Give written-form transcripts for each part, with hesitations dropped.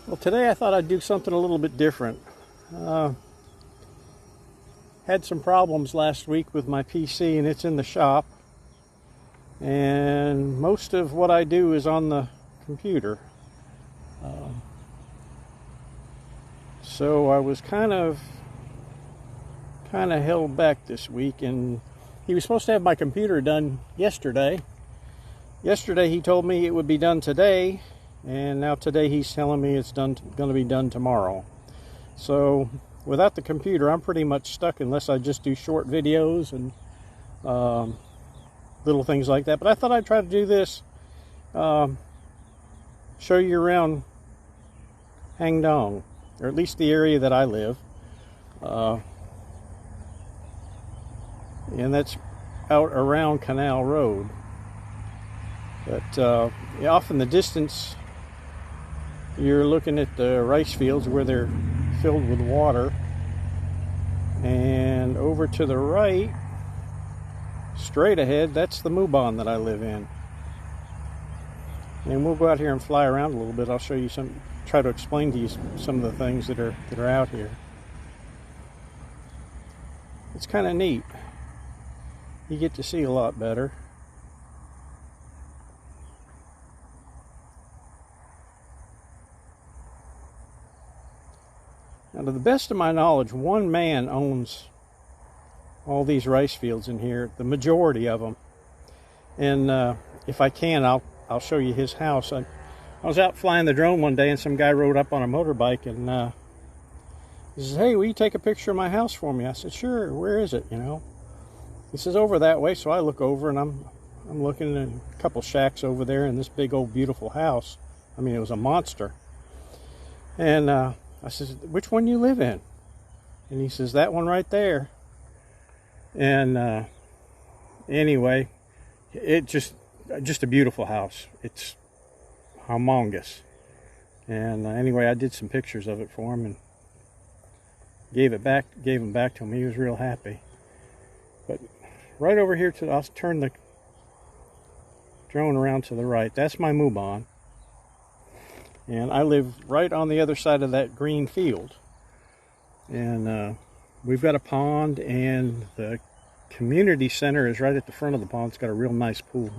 Well, today I thought I'd do something a little bit different. Had some problems last week with my PC, and it's in the shop. And most of what I do is on the computer. So I was kind of held back this week, and he was supposed to have my computer done yesterday. Yesterday he told me it would be done today, and now today he's telling me it's going to be done tomorrow. So without the computer, I'm pretty much stuck unless I just do short videos and little things like that. But I thought I'd try to do this, show you around Hangdong, or at least the area that I live. And that's out around Canal Road. But off in the distance, you're looking at the rice fields where they're filled with water. And over to the right, straight ahead, that's the Mubon that I live in. And we'll go out here and fly around a little bit. I'll show you try to explain to you some of the things that are out here. It's kind of neat. You get to see a lot better. Now, to the best of my knowledge, one man owns all these rice fields in here, the majority of them. And if I can, I'll show you his house. I was out flying the drone one day, and some guy rode up on a motorbike, and he says, "Hey, will you take a picture of my house for me?" I said, "Sure. Where is it?" He says, "Over that way." So I look over, and I'm looking at a couple shacks over there, and this big old beautiful house. I mean, it was a monster. And I says, "Which one you live in?" And he says, "That one right there." And anyway, it just a beautiful house. It's humongous. And anyway, I did some pictures of it for him and gave him back to him. He was real happy. But right over here, I'll turn the drone around to the right. That's my Mubon. And I live right on the other side of that green field. And we've got a pond, and the community center is right at the front of the pond. It's got a real nice pool.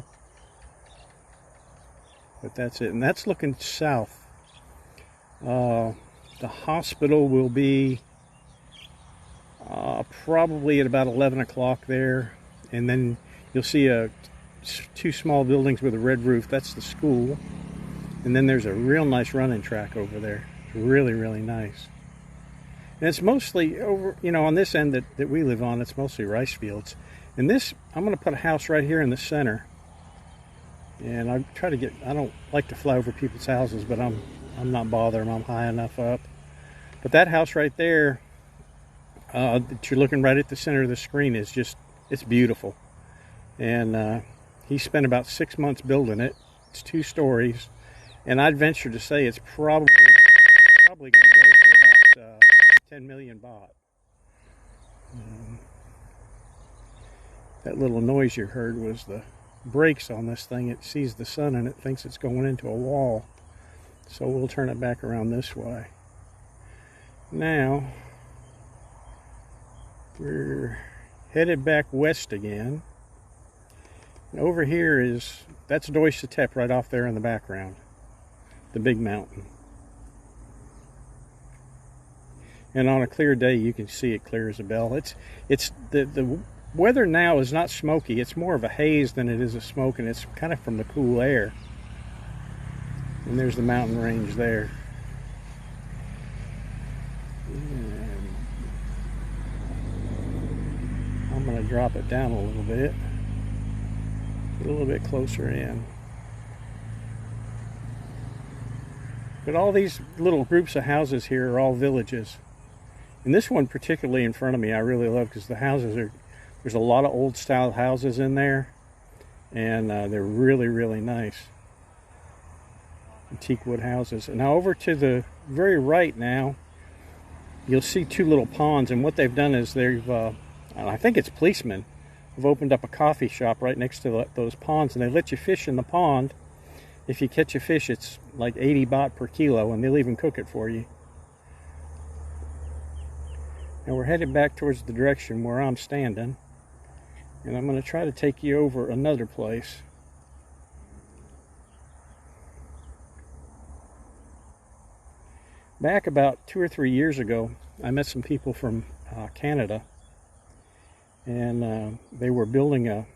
But that's it. And that's looking south. The hospital will be probably at about 11 o'clock there. And then you'll see two small buildings with a red roof. That's the school. And then there's a real nice running track over there. It's really, really nice. And it's mostly over, on this end that we live on, it's mostly rice fields. And this, I'm going to put a house right here in the center. And I don't like to fly over people's houses, but I'm not bothering. I'm high enough up. But that house right there, that you're looking right at the center of the screen, is it's beautiful. And he spent about 6 months building it. It's 2 stories. And I'd venture to say it's probably going to go for about 10 million baht. That little noise you heard was the brakes on this thing. It sees the sun and it thinks it's going into a wall. So we'll turn it back around this way. Now, we're headed back west again. And over here that's Doi Satep right off there in the background. The big mountain. And on a clear day, you can see it clear as a bell. It's the weather now is not smoky. It's more of a haze than it is a smoke, and it's kind of from the cool air. And there's the mountain range there. And I'm going to drop it down a little bit. Get a little bit closer in. But all these little groups of houses here are all villages. And this one particularly in front of me I really love, because the houses there's a lot of old style houses in there. And they're really, really nice. Antique wood houses. And now over to the very right now, you'll see 2 little ponds. And what they've done is I think it's policemen, have opened up a coffee shop right next to those ponds. And they let you fish in the pond. if you catch a fish, it's like 80 baht per kilo, and they'll even cook it for you. Now we're headed back towards the direction where I'm standing, and I'm going to try to take you over another place. Back about 2 or 3 years ago, I met some people from Canada, and they were building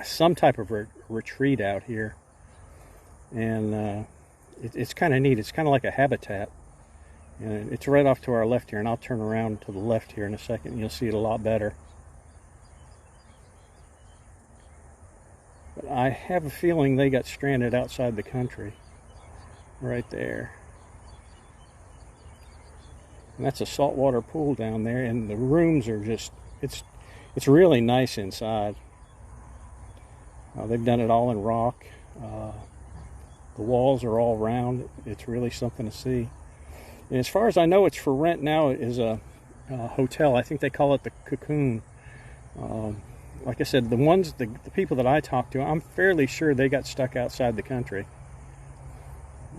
some type of retreat out here, and it's kind of neat. It's kind of like a habitat, and it's right off to our left here, and I'll turn around to the left here in a second and you'll see it a lot better. But I have a feeling they got stranded outside the country right there. And that's a saltwater pool down there, and the rooms are just, it's really nice inside. They've done it all in rock. The walls are all round. It's really something to see. And as far as I know, it's for rent now as a hotel. I think they call it the Cocoon. Like I said, the people that I talked to, I'm fairly sure they got stuck outside the country,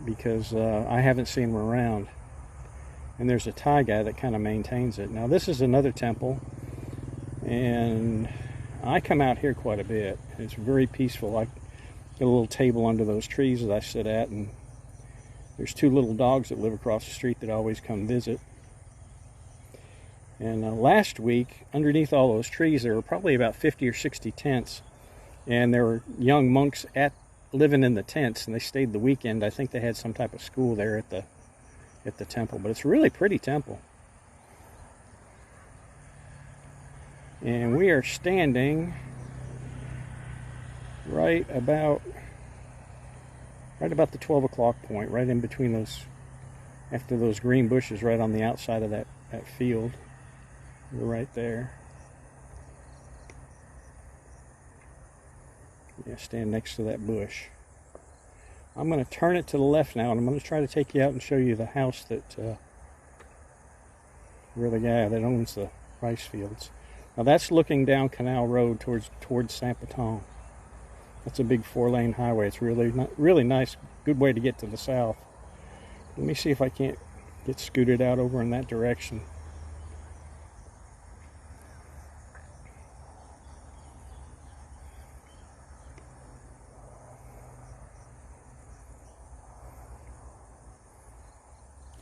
because I haven't seen them around. And there's a Thai guy that kind of maintains it. Now this is another temple, and I come out here quite a bit. It's very peaceful. I got a little table under those trees that I sit at, and there's 2 little dogs that live across the street that always come visit. And last week, underneath all those trees, there were probably about 50 or 60 tents, and there were young monks living in the tents, and they stayed the weekend. I think they had some type of school there at the temple, but it's a really pretty temple. And we are standing right about the 12 o'clock point, right in between those, after those green bushes, right on the outside of that field. We're right there. Yeah, stand next to that bush. I'm going to turn it to the left now, and I'm going to try to take you out and show you the house that where the guy that owns the rice fields. Now that's looking down Canal Road towards Saint Patong. That's a big 4-lane highway. It's really nice, good way to get to the south. Let me see if I can't get scooted out over in that direction.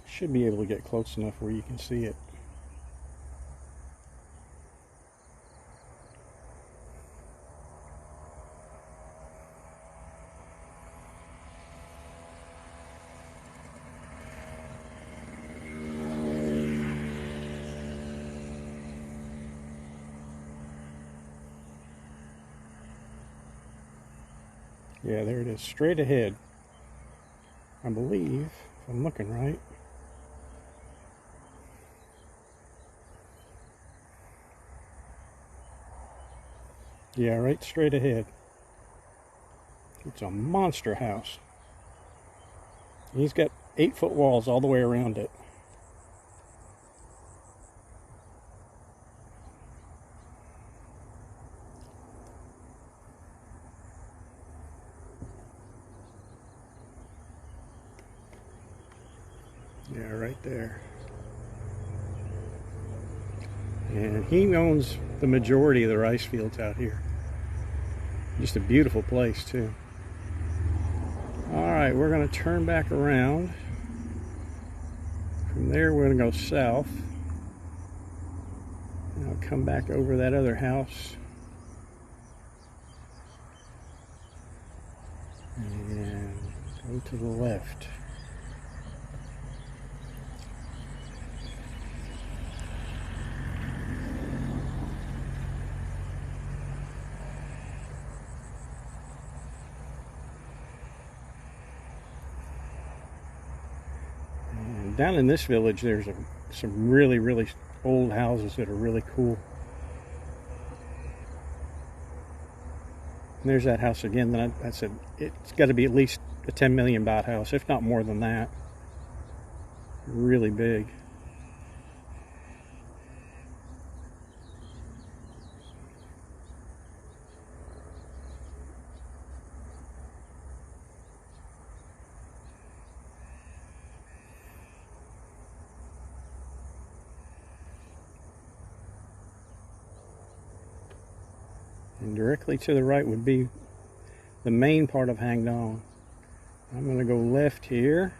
Should be able to get close enough where you can see it. Yeah, there it is, straight ahead. I believe, if I'm looking right. Yeah, right straight ahead. It's a monster house. He's got 8-foot walls all the way around it. Yeah, right there. And he owns the majority of the rice fields out here. Just a beautiful place too. Alright, we're going to turn back around. From there we're going to go south. And I'll come back over that other house. And go to the left. Down in this village, there's some really, really old houses that are really cool. And there's that house again that I said, it's got to be at least a 10 million baht house, if not more than that. Really big. And directly to the right would be the main part of Hangdong. I'm going to go left here.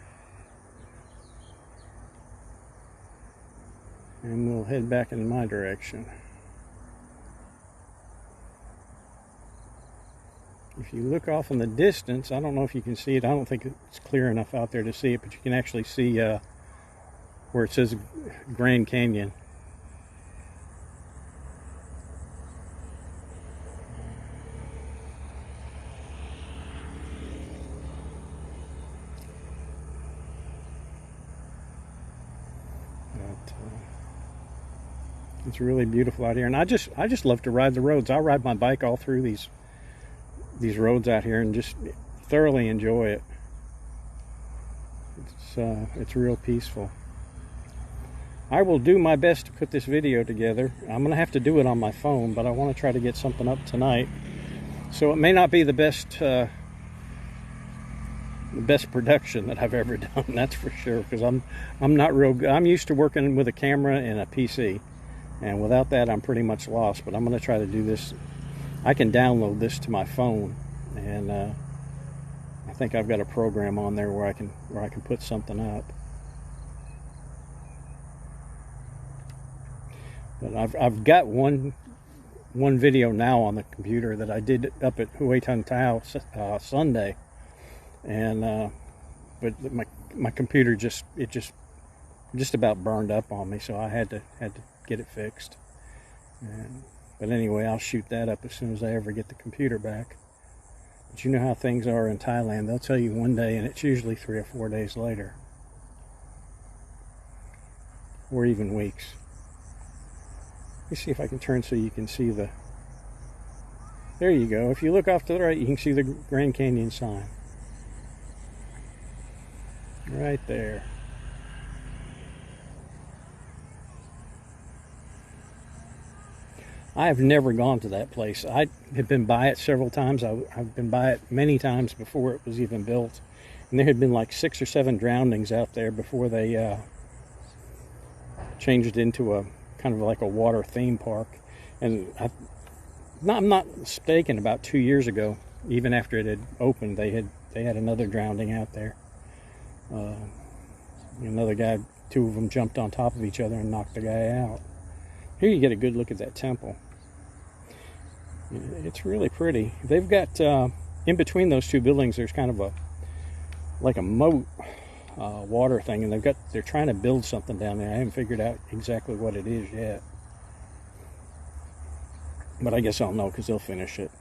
And we'll head back in my direction. If you look off in the distance, I don't know if you can see it. I don't think it's clear enough out there to see it, but you can actually see where it says Grand Canyon. It's really beautiful out here, and I just love to ride the roads. I ride my bike all through these roads out here and just thoroughly enjoy it. It's real peaceful. I will do my best to put this video together. I'm gonna have to do it on my phone, but I want to try to get something up tonight. So it may not be the best production that I've ever done, that's for sure, because I'm not real good. I'm used to working with a camera and a PC. And without that, I'm pretty much lost. But I'm going to try to do this. I can download this to my phone, and I think I've got a program on there where I can put something up. But I've got one video now on the computer that I did up at Hue Tan Tao Sunday, and but my computer just about burned up on me, so I had to get it fixed. But anyway, I'll shoot that up as soon as I ever get the computer back. But you know how things are in Thailand. They'll tell you one day, and it's usually 3 or 4 days later. Or even weeks. Let me see if I can turn so you can see the... There you go. If you look off to the right, you can see the Grand Canyon sign. Right there. I have never gone to that place. I have been by it several times. I've been by it many times before it was even built. And there had been like 6 or 7 drownings out there before they changed it into a kind of like a water theme park. And I'm not mistaken, about 2 years ago, even after it had opened, they had another drowning out there. Another guy, 2 of them jumped on top of each other and knocked the guy out. Here you get a good look at that temple. It's really pretty. They've got, in between those 2 buildings, there's kind of like a moat water thing, and they're trying to build something down there. I haven't figured out exactly what it is yet. But I guess I'll know because they'll finish it.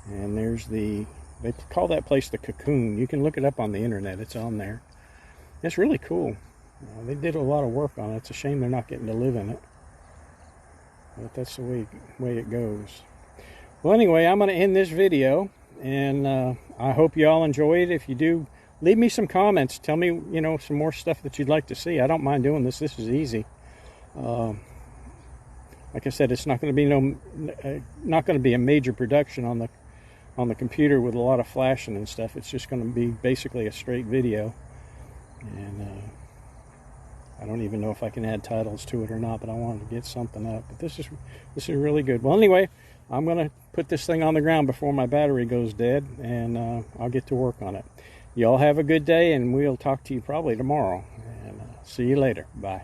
And there's they call that place the Cocoon. You can look it up on the internet. It's on there. It's really cool. They did a lot of work on it. It's a shame they're not getting to live in it. But that's the way it goes. Well, anyway, I'm going to end this video. And I hope you all enjoy it. If you do, leave me some comments. Tell me, some more stuff that you'd like to see. I don't mind doing this. This is easy. Like I said, it's not going to be a major production on the computer with a lot of flashing and stuff. It's just going to be basically a straight video. And I don't even know if I can add titles to it or not, but I wanted to get something up. But this is really good. Well, anyway, I'm going to put this thing on the ground before my battery goes dead, and I'll get to work on it. You all have a good day, and we'll talk to you probably tomorrow. And see you later. Bye.